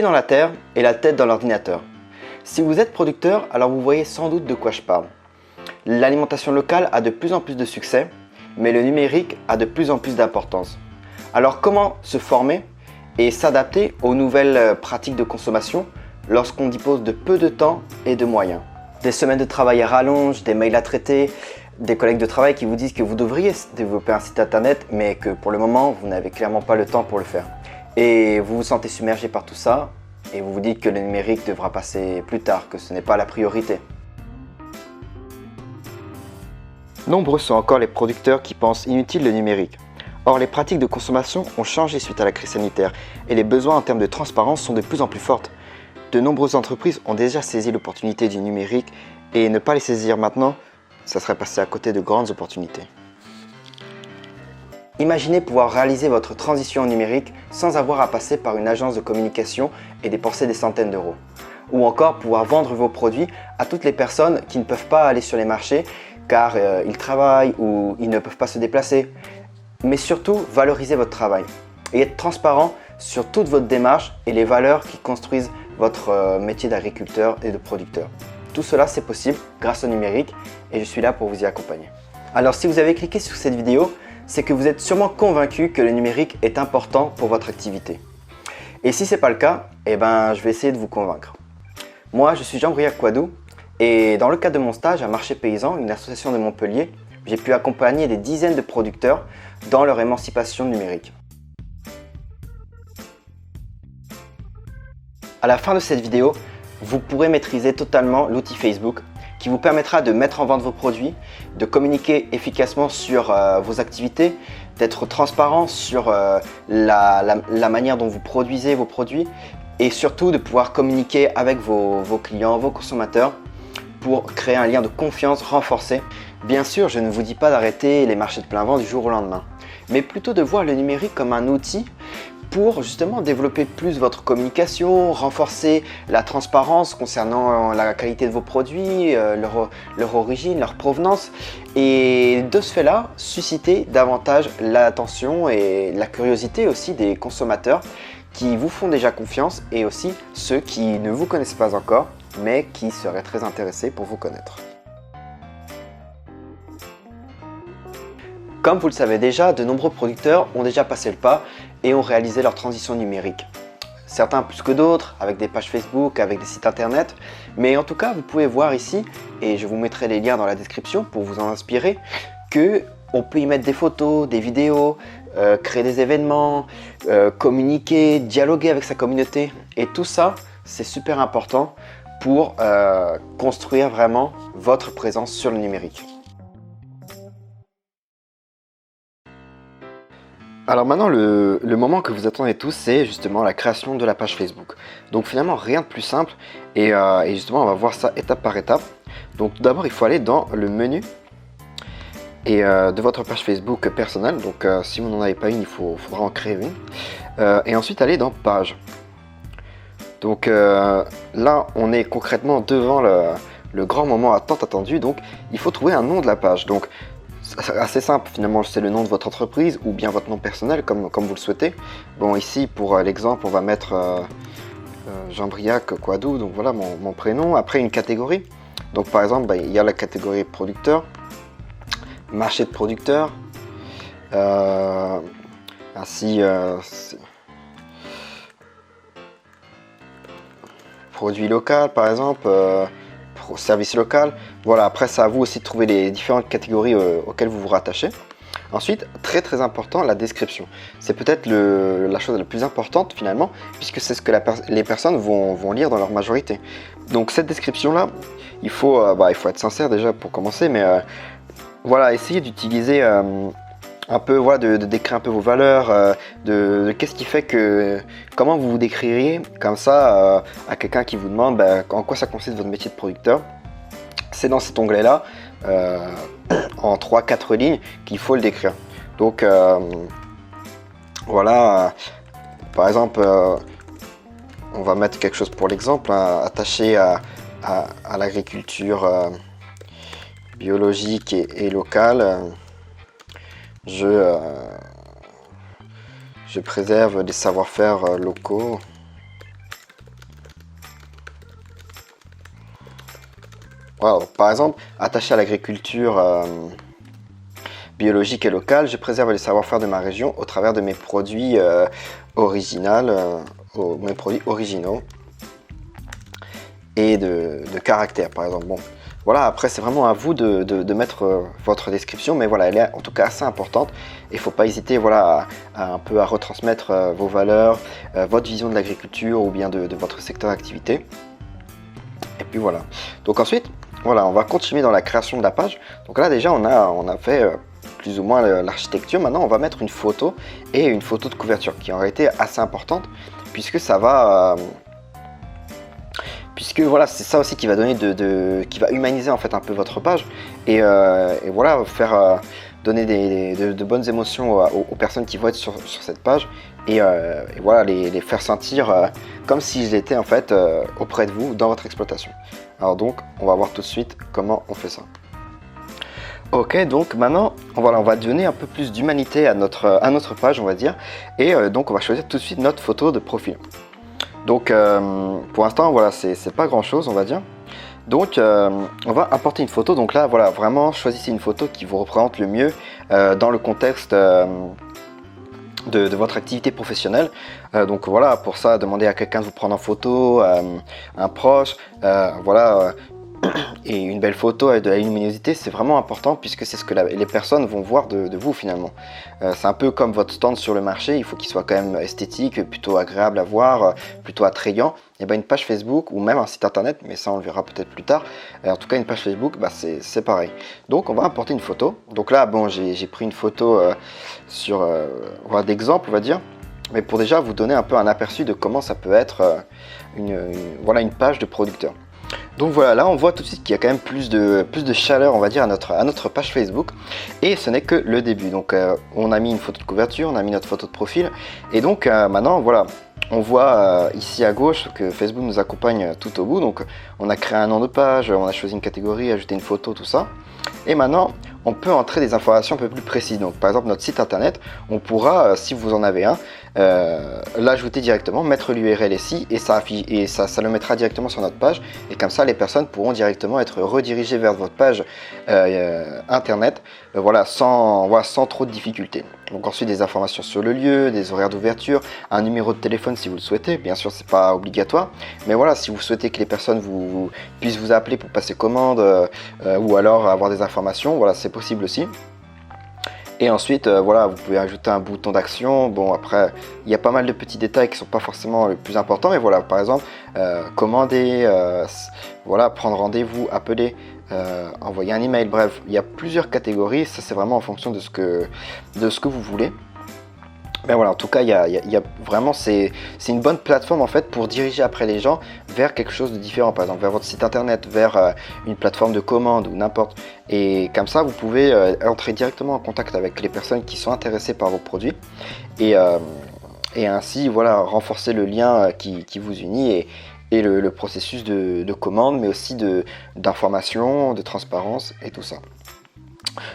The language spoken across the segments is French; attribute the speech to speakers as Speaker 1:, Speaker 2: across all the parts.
Speaker 1: pieds dans la terre et la tête dans l'ordinateur. Si vous êtes producteur, alors vous voyez sans doute de quoi je parle. L'alimentation locale a de plus en plus de succès, mais le numérique a de plus en plus d'importance. Alors comment se former et s'adapter aux nouvelles pratiques de consommation lorsqu'on dispose de peu de temps et de moyens? Des semaines de travail à rallonge, des mails à traiter, des collègues de travail qui vous disent que vous devriez développer un site internet, mais que pour le moment, vous n'avez clairement pas le temps pour le faire. Et vous vous sentez submergé par tout ça, et vous vous dites que le numérique devra passer plus tard, que ce n'est pas la priorité. Nombreux sont encore les producteurs qui pensent inutile le numérique. Or, les pratiques de consommation ont changé suite à la crise sanitaire, et les besoins en termes de transparence sont de plus en plus forts. De nombreuses entreprises ont déjà saisi l'opportunité du numérique, et ne pas les saisir maintenant, ça serait passer à côté de grandes opportunités. Imaginez pouvoir réaliser votre transition au numérique sans avoir à passer par une agence de communication et dépenser des centaines d'euros. Ou encore pouvoir vendre vos produits à toutes les personnes qui ne peuvent pas aller sur les marchés car ils travaillent ou ils ne peuvent pas se déplacer. Mais surtout, valoriser votre travail et être transparent sur toute votre démarche et les valeurs qui construisent votre métier d'agriculteur et de producteur. Tout cela, c'est possible grâce au numérique et je suis là pour vous y accompagner. Alors si vous avez cliqué sur cette vidéo, c'est que vous êtes sûrement convaincu que le numérique est important pour votre activité. Et si ce n'est pas le cas, je vais essayer de vous convaincre. Moi, je suis Jean-Briac Coadou et dans le cadre de mon stage à Marché Paysan, une association de Montpellier, j'ai pu accompagner des dizaines de producteurs dans leur émancipation numérique. À la fin de cette vidéo, vous pourrez maîtriser totalement l'outil Facebook qui vous permettra de mettre en vente vos produits, de communiquer efficacement sur vos activités, d'être transparent sur la manière dont vous produisez vos produits et surtout de pouvoir communiquer avec vos clients, vos consommateurs pour créer un lien de confiance renforcé. Bien sûr, je ne vous dis pas d'arrêter les marchés de plein vent du jour au lendemain, mais plutôt de voir le numérique comme un outil pour justement développer plus votre communication, renforcer la transparence concernant la qualité de vos produits, leur origine, leur provenance et de ce fait-là, susciter davantage l'attention et la curiosité aussi des consommateurs qui vous font déjà confiance et aussi ceux qui ne vous connaissent pas encore mais qui seraient très intéressés pour vous connaître. Comme vous le savez déjà, de nombreux producteurs ont déjà passé le pas et ont réalisé leur transition numérique. Certains plus que d'autres, avec des pages Facebook, avec des sites internet. Mais en tout cas, vous pouvez voir ici, et je vous mettrai les liens dans la description pour vous en inspirer, qu'on peut y mettre des photos, des vidéos, créer des événements, communiquer, dialoguer avec sa communauté. Et tout ça, c'est super important pour construire vraiment votre présence sur le numérique. Alors maintenant, le moment que vous attendez tous, c'est justement la création de la page Facebook. Donc finalement, rien de plus simple et justement, on va voir ça étape par étape. Donc tout d'abord, il faut aller dans le menu et de votre page Facebook personnelle. Donc si vous n'en avez pas une, il faudra en créer une. Et ensuite, aller dans Page. Donc là, on est concrètement devant le grand moment tant attendu. Donc il faut trouver un nom de la page. Donc c'est assez simple, finalement, c'est le nom de votre entreprise ou bien votre nom personnel, comme vous le souhaitez. Bon, ici, pour l'exemple, on va mettre Jean-Briac Coadou, donc voilà mon prénom. Après, une catégorie. Donc, par exemple, il y a la catégorie producteur, marché de producteur. Ainsi, produit local, par exemple. Service local. Voilà, après c'est à vous aussi de trouver les différentes catégories auxquelles vous vous rattachez. Ensuite, très important, la description. C'est peut-être la chose la plus importante finalement, puisque c'est ce que les personnes vont lire dans leur majorité. Donc cette description-là, il faut être sincère déjà pour commencer, mais voilà, essayez d'utiliser un peu, voilà, de décrire un peu vos valeurs, de qu'est-ce qui fait que, comment vous vous décririez comme ça à quelqu'un qui vous demande en quoi ça consiste votre métier de producteur. C'est dans cet onglet-là, en 3-4 lignes, qu'il faut le décrire. Donc voilà, par exemple, on va mettre quelque chose pour l'exemple, attaché à l'agriculture biologique et locale. Je préserve les savoir-faire locaux. Voilà, donc, par exemple, attaché à l'agriculture biologique et locale, je préserve les savoir-faire de ma région au travers de mes produits mes produits originaux et de caractère, par exemple. Bon, voilà, après c'est vraiment à vous de mettre votre description, mais voilà, elle est en tout cas assez importante. Il ne faut pas hésiter, voilà, un peu à retransmettre vos valeurs, votre vision de l'agriculture ou bien de votre secteur d'activité. Et puis voilà. Donc ensuite, voilà, on va continuer dans la création de la page. Donc là déjà on a fait plus ou moins l'architecture. Maintenant on va mettre une photo et une photo de couverture qui en réalité est assez importante puisque ça va puisque voilà, c'est ça aussi qui va donner qui va humaniser en fait un peu votre page et voilà, faire donner de bonnes émotions aux personnes qui vont être sur cette page et voilà, les faire sentir comme s'ils étaient en fait auprès de vous dans votre exploitation. Alors donc on va voir tout de suite comment on fait ça. Ok, donc maintenant on va donner un peu plus d'humanité à notre page, on va dire, et donc on va choisir tout de suite notre photo de profil. Donc pour l'instant voilà, c'est pas grand chose on va dire. Donc on va importer une photo. Donc là voilà, vraiment choisissez une photo qui vous représente le mieux dans le contexte de votre activité professionnelle. Donc voilà, pour ça demandez à quelqu'un de vous prendre en photo, un proche, voilà. Et une belle photo avec de la luminosité, c'est vraiment important puisque c'est ce que les personnes vont voir de vous finalement. C'est un peu comme votre stand sur le marché, il faut qu'il soit quand même esthétique, plutôt agréable à voir, plutôt attrayant. Et bien une page Facebook ou même un site internet, mais ça on le verra peut-être plus tard. En tout cas une page Facebook, bah, c'est pareil. Donc on va importer une photo. Donc là bon, j'ai pris une photo voilà, d'exemple on va dire. Mais pour déjà vous donner un peu un aperçu de comment ça peut être voilà, une page de producteur. Donc voilà, là on voit tout de suite qu'il y a quand même plus de chaleur on va dire à notre page Facebook. Et ce n'est que le début. Donc on a mis une photo de couverture, on a mis notre photo de profil. Et donc maintenant voilà, on voit ici à gauche que Facebook nous accompagne tout au bout. Donc on a créé un nom de page, on a choisi une catégorie, ajouté une photo, tout ça. Et maintenant on peut entrer des informations un peu plus précises. Donc par exemple notre site internet, on pourra, si vous en avez un, l'ajouter directement, mettre l'URL ici et ça le mettra directement sur notre page. Et comme ça les personnes pourront directement être redirigées vers votre page internet, voilà, sans trop de difficultés. Donc ensuite des informations sur le lieu, des horaires d'ouverture, un numéro de téléphone si vous le souhaitez. Bien sûr c'est pas obligatoire, mais voilà, si vous souhaitez que les personnes puissent vous appeler pour passer commande ou alors avoir des informations, voilà, c'est possible aussi. Et ensuite voilà, vous pouvez ajouter un bouton d'action. Bon après il y a pas mal de petits détails qui sont pas forcément le plus important, mais voilà, par exemple commander, voilà, prendre rendez-vous, appeler, envoyer un email, bref il y a plusieurs catégories. Ça c'est vraiment en fonction de ce que vous voulez. Mais voilà, en tout cas, il y a vraiment, c'est une bonne plateforme en fait pour diriger après les gens vers quelque chose de différent, par exemple vers votre site internet, vers une plateforme de commande ou n'importe. Et comme ça, vous pouvez entrer directement en contact avec les personnes qui sont intéressées par vos produits et ainsi voilà, renforcer le lien qui vous unit et le processus de commande, mais aussi d'information, de transparence et tout ça.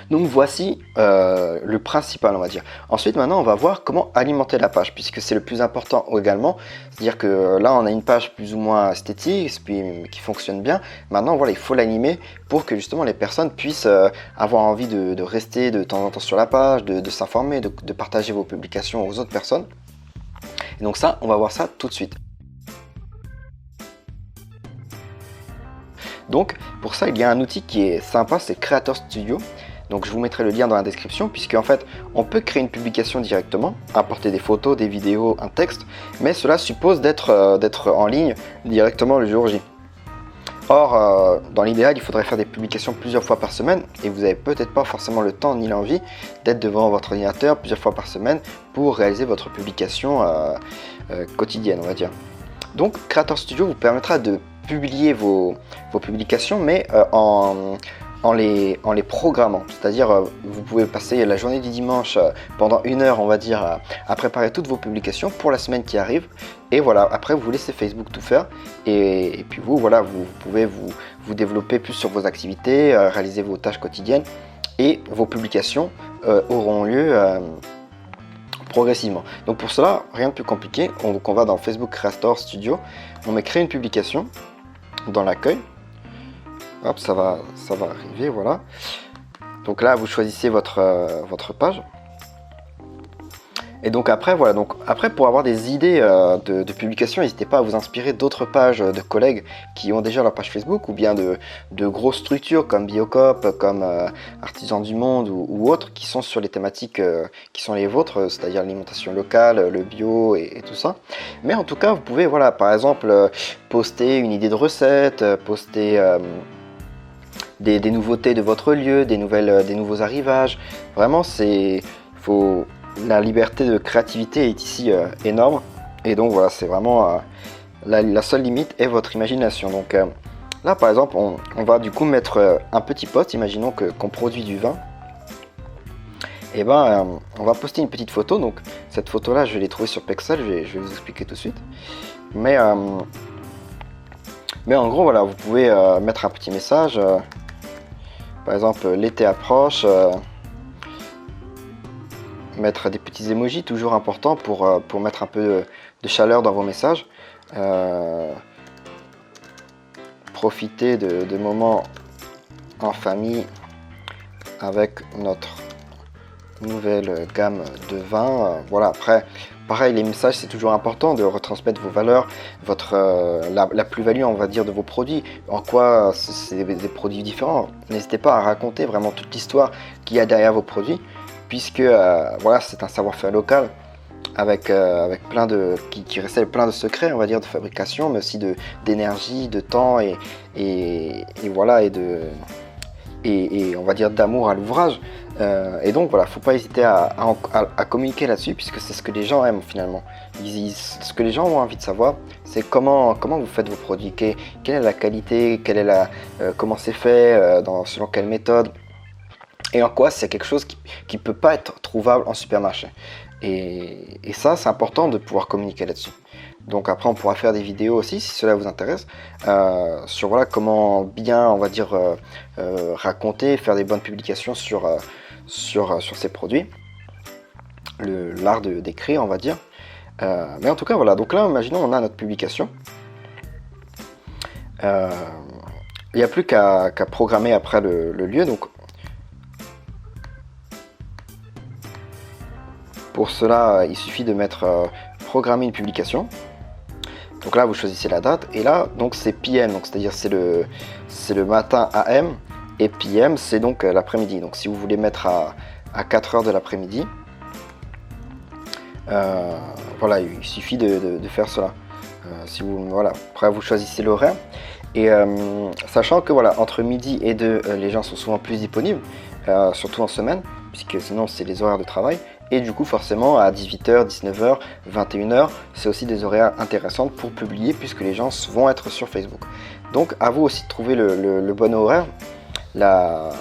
Speaker 1: Donc voici le principal on va dire. Ensuite maintenant on va voir comment alimenter la page puisque c'est le plus important également. C'est-à-dire que là on a une page plus ou moins esthétique qui fonctionne bien. Maintenant voilà, il faut l'animer pour que justement les personnes puissent avoir envie de rester de temps en temps sur la page, de s'informer, de partager vos publications aux autres personnes. Et donc ça, on va voir ça tout de suite. Donc pour ça il y a un outil qui est sympa, c'est Creator Studio. Donc je vous mettrai le lien dans la description puisque en fait on peut créer une publication directement, importer des photos, des vidéos, un texte, mais cela suppose d'être en ligne directement le jour J. Or dans l'idéal il faudrait faire des publications plusieurs fois par semaine et vous n'avez peut-être pas forcément le temps ni l'envie d'être devant votre ordinateur plusieurs fois par semaine pour réaliser votre publication quotidienne on va dire. Donc Creator Studio vous permettra de publier vos publications mais en les programmant, c'est-à-dire vous pouvez passer la journée du dimanche pendant 1 heure on va dire à préparer toutes vos publications pour la semaine qui arrive et voilà, après vous laissez Facebook tout faire et puis voilà, vous pouvez vous développer plus sur vos activités, réaliser vos tâches quotidiennes et vos publications auront lieu progressivement. Donc pour cela, rien de plus compliqué, on va dans Facebook Creator Studio, on met créer une publication dans l'accueil. Hop, ça va arriver, voilà. Donc là, vous choisissez votre page. Et donc après, voilà, donc après pour avoir des idées de publication, n'hésitez pas à vous inspirer d'autres pages de collègues qui ont déjà leur page Facebook, ou bien de grosses structures comme Biocop, comme Artisans du Monde ou autres, qui sont sur les thématiques qui sont les vôtres, c'est-à-dire l'alimentation locale, le bio et tout ça. Mais en tout cas, vous pouvez, voilà, par exemple, poster une idée de recette, poster des nouveautés de votre lieu, des nouveaux arrivages. Vraiment, la liberté de créativité est ici énorme, et donc voilà, c'est vraiment la seule limite est votre imagination. Donc là par exemple, on va du coup mettre un petit post. Imaginons qu'on produit du vin, et on va poster une petite photo. Donc cette photo là, je l'ai trouvée sur Pexel, je vais vous expliquer tout de suite. Mais en gros, voilà, vous pouvez mettre un petit message, par exemple l'été approche, mettre des petits emojis, toujours important pour mettre un peu de chaleur dans vos messages. Profiter de moments en famille avec notre nouvelle gamme de vins. Voilà, après, pareil, les messages, c'est toujours important de retransmettre vos valeurs, la plus-value, on va dire, de vos produits. En quoi c'est des produits différents. N'hésitez pas à raconter vraiment toute l'histoire qu'il y a derrière vos produits, puisque voilà, c'est un savoir-faire local avec plein qui recèle plein de secrets, on va dire, de fabrication, mais aussi d'énergie, de temps et voilà, et on va dire d'amour à l'ouvrage. Et donc voilà, faut pas hésiter à communiquer là-dessus, puisque c'est ce que les gens aiment finalement. Ce que les gens ont envie de savoir, c'est comment vous faites vos produits, quelle est la qualité, comment c'est fait, selon quelle méthode. Et en quoi c'est quelque chose qui ne peut pas être trouvable en supermarché. Et ça, c'est important de pouvoir communiquer là-dessus. Donc après, on pourra faire des vidéos aussi, si cela vous intéresse, sur voilà, comment bien, on va dire, raconter, faire des bonnes publications sur ces produits. L'art d'écrire, on va dire. Mais en tout cas, voilà. Donc là, imaginons, on a notre publication. Il n'y a plus qu'à programmer après le lieu. Donc, pour cela, il suffit de mettre programmer une publication. Donc là, vous choisissez la date, et là, donc c'est PM, donc c'est-à-dire c'est le matin AM, et PM, c'est donc l'après-midi. Donc si vous voulez mettre à 4 heures de l'après-midi, voilà, il suffit de faire cela. Voilà, après vous choisissez l'horaire, et sachant que voilà, entre midi et 2, les gens sont souvent plus disponibles, surtout en semaine, puisque sinon c'est les horaires de travail. Et du coup, forcément, à 18h, 19h, 21h, c'est aussi des horaires intéressants pour publier, puisque les gens vont être sur Facebook. Donc, à vous aussi de trouver le bon horaire, voilà,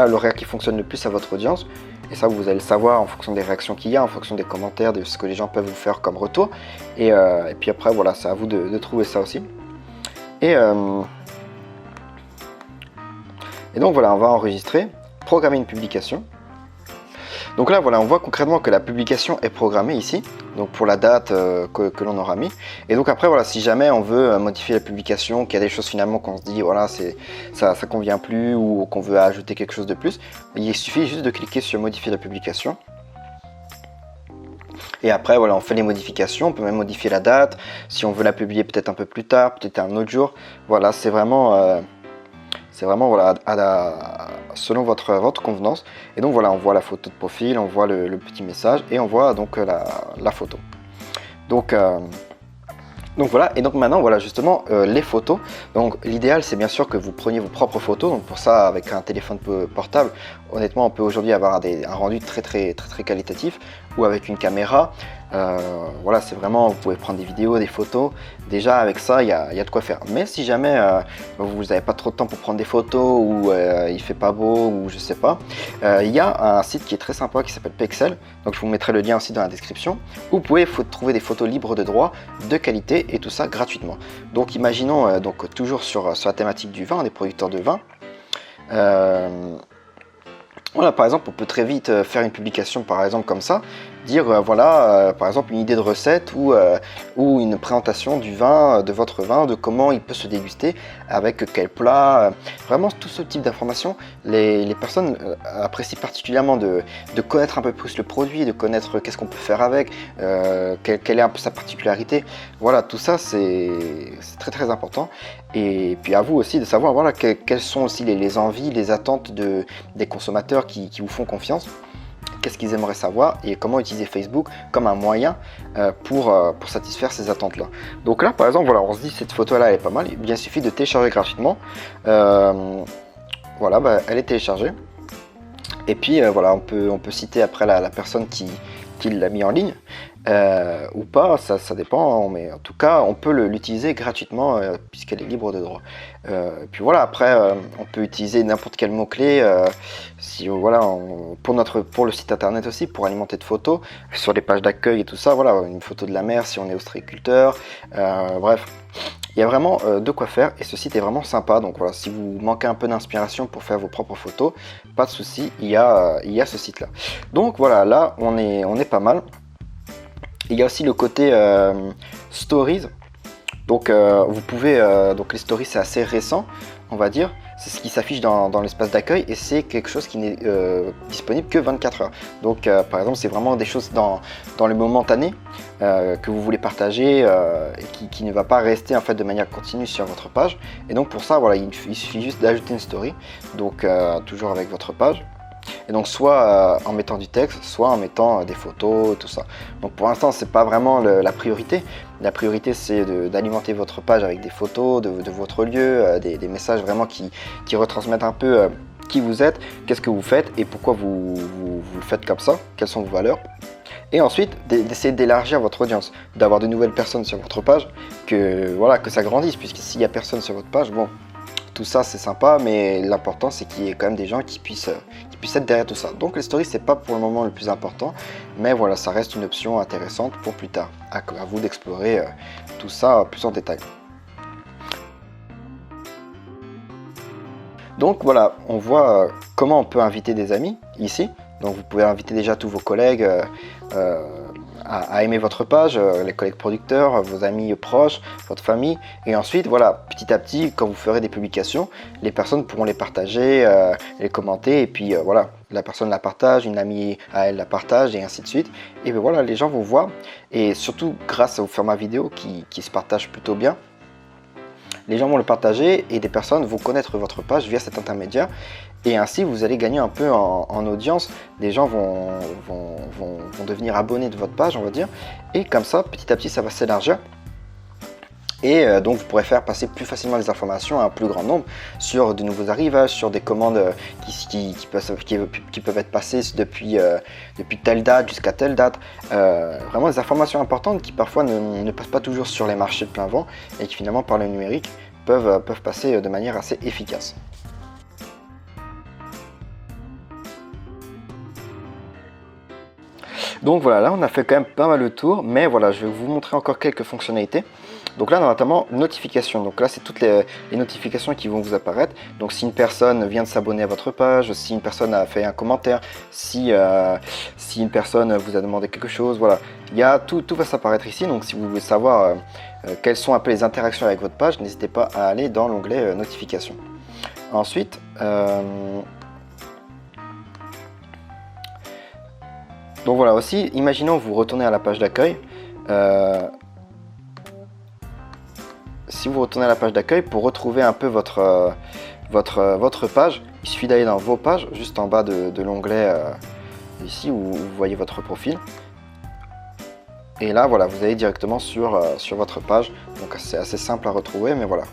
Speaker 1: l'horaire qui fonctionne le plus à votre audience. Et ça, vous allez le savoir en fonction des réactions qu'il y a, en fonction des commentaires, de ce que les gens peuvent vous faire comme retour. Et puis après, voilà, c'est à vous de trouver ça aussi. Et donc, voilà, on va enregistrer, programmer une publication. Donc là, voilà, on voit concrètement que la publication est programmée ici, donc pour la date que l'on aura mis. Et donc après, voilà, si jamais on veut modifier la publication, qu'il y a des choses finalement qu'on se dit, voilà, ça convient plus, ou qu'on veut ajouter quelque chose de plus, il suffit juste de cliquer sur modifier la publication. Et après, voilà, on fait les modifications, on peut même modifier la date, si on veut la publier peut-être un peu plus tard, peut-être un autre jour. Voilà, c'est vraiment voilà, selon votre convenance. Et donc voilà, on voit la photo de profil, on voit le petit message, et on voit donc la photo. Donc voilà, et donc maintenant voilà justement les photos. Donc l'idéal, c'est bien sûr que vous preniez vos propres photos. Donc pour ça, avec un téléphone portable, honnêtement, on peut aujourd'hui avoir un rendu très qualitatif, ou avec une caméra. Voilà, c'est vraiment, vous pouvez prendre des vidéos, des photos. Déjà avec ça, il y a de quoi faire. Mais si jamais vous n'avez pas trop de temps pour prendre des photos, ou il fait pas beau, ou je sais pas, il y a un site qui est très sympa qui s'appelle Pexel. Donc je vous mettrai le lien aussi dans la description, où vous pouvez trouver des photos libres de droit, de qualité, et tout ça gratuitement. Donc imaginons, donc toujours sur la thématique du vin, des producteurs de vin. Voilà, par exemple, on peut très vite faire une publication, par exemple comme ça. dire voilà, par exemple une idée de recette ou une présentation du vin, de votre vin, de comment il peut se déguster, avec quel plat, vraiment tout ce type d'informations. Les personnes apprécient particulièrement de connaître un peu plus le produit, de connaître qu'est-ce qu'on peut faire avec, quelle est un peu sa particularité. Voilà, tout ça c'est très très important. Et puis à vous aussi de savoir voilà, quelles sont aussi les envies, les attentes des consommateurs qui vous font confiance. Qu'est-ce qu'ils aimeraient savoir et comment utiliser Facebook comme un moyen pour satisfaire ces attentes-là. Donc là, par exemple, voilà, on se dit cette photo-là, elle est pas mal. Il suffit de télécharger gratuitement. Voilà, elle est téléchargée. Et puis voilà, on peut citer après la personne qui l'a mis en ligne ou pas, ça dépend, mais en tout cas on peut l'utiliser gratuitement puisqu'elle est libre de droit. Puis voilà, après on peut utiliser n'importe quel mot-clé si voilà, pour le site internet aussi, pour alimenter de photos sur les pages d'accueil et tout ça. Voilà, une photo de la mer si on est ostréiculteur, bref. Il y a vraiment de quoi faire et ce site est vraiment sympa. Donc voilà, si vous manquez un peu d'inspiration pour faire vos propres photos, pas de souci, il y a ce site là. Donc voilà, là on est pas mal. Il y a aussi le côté stories. Donc vous pouvez, donc les stories c'est assez récent, on va dire. C'est ce qui s'affiche dans l'espace d'accueil et c'est quelque chose qui n'est disponible que 24 heures. Donc par exemple, c'est vraiment des choses dans le momentané que vous voulez partager et qui ne va pas rester en fait de manière continue sur votre page. Et donc pour ça, voilà, il suffit juste d'ajouter une story, donc toujours avec votre page. Et donc soit en mettant du texte, soit en mettant des photos, tout ça. Donc pour l'instant, c'est pas vraiment la priorité. La priorité, c'est d'alimenter votre page avec des photos de votre lieu, des messages vraiment qui retransmettent un peu qui vous êtes, qu'est-ce que vous faites et pourquoi vous le faites comme ça, quelles sont vos valeurs. Et ensuite, d'essayer d'élargir votre audience, d'avoir de nouvelles personnes sur votre page, que ça grandisse, puisque s'il n'y a personne sur votre page, bon, tout ça c'est sympa, mais l'important c'est qu'il y ait quand même des gens qui puissent être derrière tout ça. Donc les stories c'est pas pour le moment le plus important, mais voilà, ça reste une option intéressante pour plus tard. À vous d'explorer tout ça plus en détail. Donc voilà, on voit comment on peut inviter des amis ici. Donc vous pouvez inviter déjà tous vos collègues à aimer votre page, les collègues producteurs, vos amis proches, votre famille. Et ensuite, voilà, petit à petit, quand vous ferez des publications, les personnes pourront les partager, les commenter. Et puis voilà, la personne la partage, une amie à elle la partage et ainsi de suite. Et bien voilà, les gens vont voir. Et surtout, grâce au format vidéo qui se partage plutôt bien, les gens vont le partager et des personnes vont connaître votre page via cet intermédiaire. Et ainsi, vous allez gagner un peu en audience. Des gens vont devenir abonnés de votre page, on va dire. Et comme ça, petit à petit, ça va s'élargir. Et donc, vous pourrez faire passer plus facilement les informations à un plus grand nombre sur de nouveaux arrivages, sur des commandes qui peuvent être passées depuis telle date jusqu'à telle date. Vraiment des informations importantes qui parfois ne passent pas toujours sur les marchés de plein vent et qui finalement, par le numérique, peuvent passer de manière assez efficace. Donc voilà, là on a fait quand même pas mal le tour, mais voilà, je vais vous montrer encore quelques fonctionnalités. Donc là, notamment notifications. Donc là, c'est toutes les notifications qui vont vous apparaître. Donc si une personne vient de s'abonner à votre page, si une personne a fait un commentaire, si une personne vous a demandé quelque chose, voilà, tout va s'apparaître ici. Donc si vous voulez savoir quelles sont un peu les interactions avec votre page, n'hésitez pas à aller dans l'onglet notifications. Ensuite, donc voilà aussi, imaginons vous retournez à la page d'accueil. Si vous retournez à la page d'accueil pour retrouver un peu votre page, il suffit d'aller dans vos pages, juste en bas de l'onglet ici où vous voyez votre profil. Et là, voilà, vous allez directement sur votre page. Donc c'est assez simple à retrouver, mais voilà,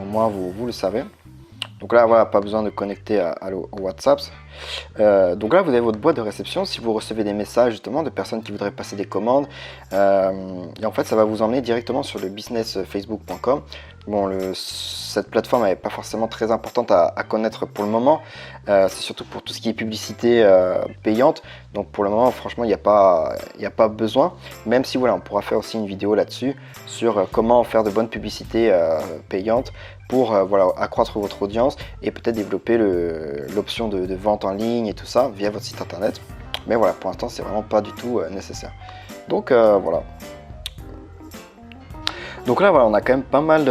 Speaker 1: au moins vous le savez. Donc là, voilà, pas besoin de connecter au WhatsApp. Donc là, vous avez votre boîte de réception. Si vous recevez des messages justement de personnes qui voudraient passer des commandes, et en fait, ça va vous emmener directement sur le businessfacebook.com. Bon, cette plateforme n'est pas forcément très importante à connaître pour le moment. C'est surtout pour tout ce qui est publicité payante. Donc pour le moment, franchement, il n'y a pas besoin. Même si voilà, on pourra faire aussi une vidéo là-dessus sur comment faire de bonnes publicités payantes pour voilà, accroître votre audience et peut-être développer l'option de vente en ligne et tout ça via votre site internet. Mais voilà, pour l'instant, c'est vraiment pas du tout nécessaire. Donc voilà. Donc là, voilà, on a quand même pas mal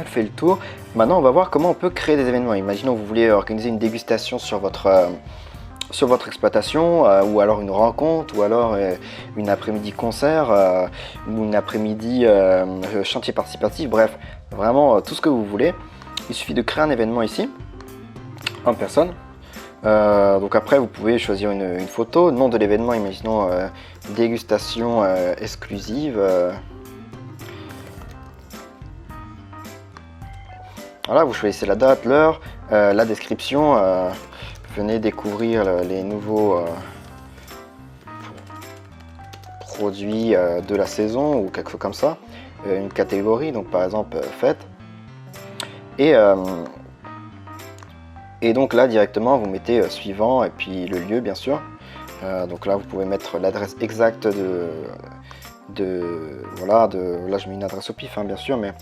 Speaker 1: fait le tour. Maintenant, on va voir comment on peut créer des événements. Imaginons que vous voulez organiser une dégustation sur votre exploitation, ou alors une rencontre, ou alors une après-midi concert, ou une après-midi chantier participatif, bref, vraiment tout ce que vous voulez. Il suffit de créer un événement ici, en personne. Donc après, vous pouvez choisir une photo, nom de l'événement, imaginons dégustation exclusive. Voilà, vous choisissez la date, l'heure, la description. Venez découvrir les nouveaux produits de la saison ou quelque chose comme ça. Une catégorie, donc par exemple fête. Et donc là directement vous mettez suivant et puis le lieu bien sûr. Donc là vous pouvez mettre l'adresse exacte là je mets une adresse au pif bien sûr, mais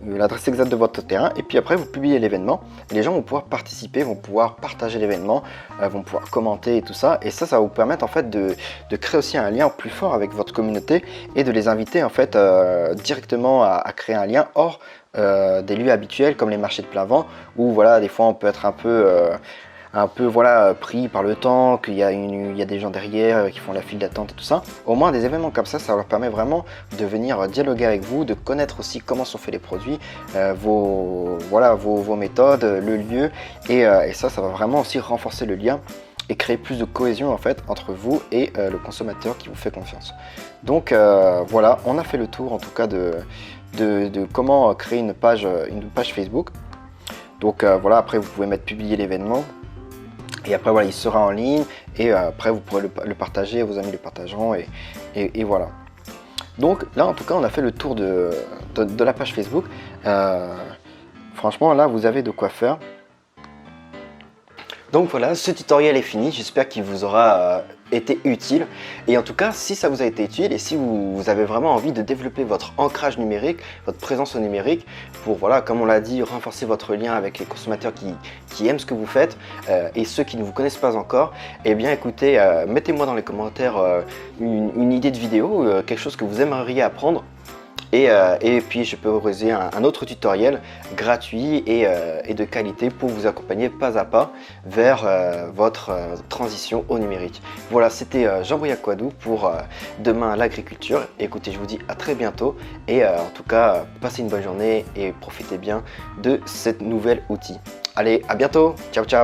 Speaker 1: l'adresse exacte de votre terrain, et puis après vous publiez l'événement et les gens vont pouvoir participer, vont pouvoir partager l'événement, vont pouvoir commenter et tout ça, et ça va vous permettre en fait de créer aussi un lien plus fort avec votre communauté et de les inviter en fait directement à créer un lien hors des lieux habituels comme les marchés de plein vent, où voilà, des fois on peut être un peu voilà, pris par le temps, qu'il y a des gens derrière qui font la file d'attente et tout ça. Au moins des événements comme ça leur permet vraiment de venir dialoguer avec vous, de connaître aussi comment sont faits les produits, vos méthodes, le lieu, et ça va vraiment aussi renforcer le lien et créer plus de cohésion en fait entre vous et le consommateur qui vous fait confiance. Donc voilà, on a fait le tour en tout cas de comment créer une page Facebook. Donc voilà, après vous pouvez mettre publier l'événement. Et après voilà, il sera en ligne, et après vous pourrez le partager, vos amis le partageront, et voilà. Donc là en tout cas on a fait le tour de la page Facebook. Franchement là vous avez de quoi faire. Donc voilà, ce tutoriel est fini, j'espère qu'il vous aura été utile. Et en tout cas, si ça vous a été utile et si vous avez vraiment envie de développer votre ancrage numérique, votre présence au numérique, pour, voilà, comme on l'a dit, renforcer votre lien avec les consommateurs qui aiment ce que vous faites et ceux qui ne vous connaissent pas encore, eh bien écoutez, mettez-moi dans les commentaires une idée de vidéo, quelque chose que vous aimeriez apprendre. Et puis je peux vous réaliser un autre tutoriel gratuit et de qualité pour vous accompagner pas à pas vers votre transition au numérique. Voilà, c'était Jean-Briac Quadou pour Demain l'agriculture. Écoutez, je vous dis à très bientôt, et en tout cas, passez une bonne journée et profitez bien de cet nouvel outil. Allez, à bientôt, ciao ciao.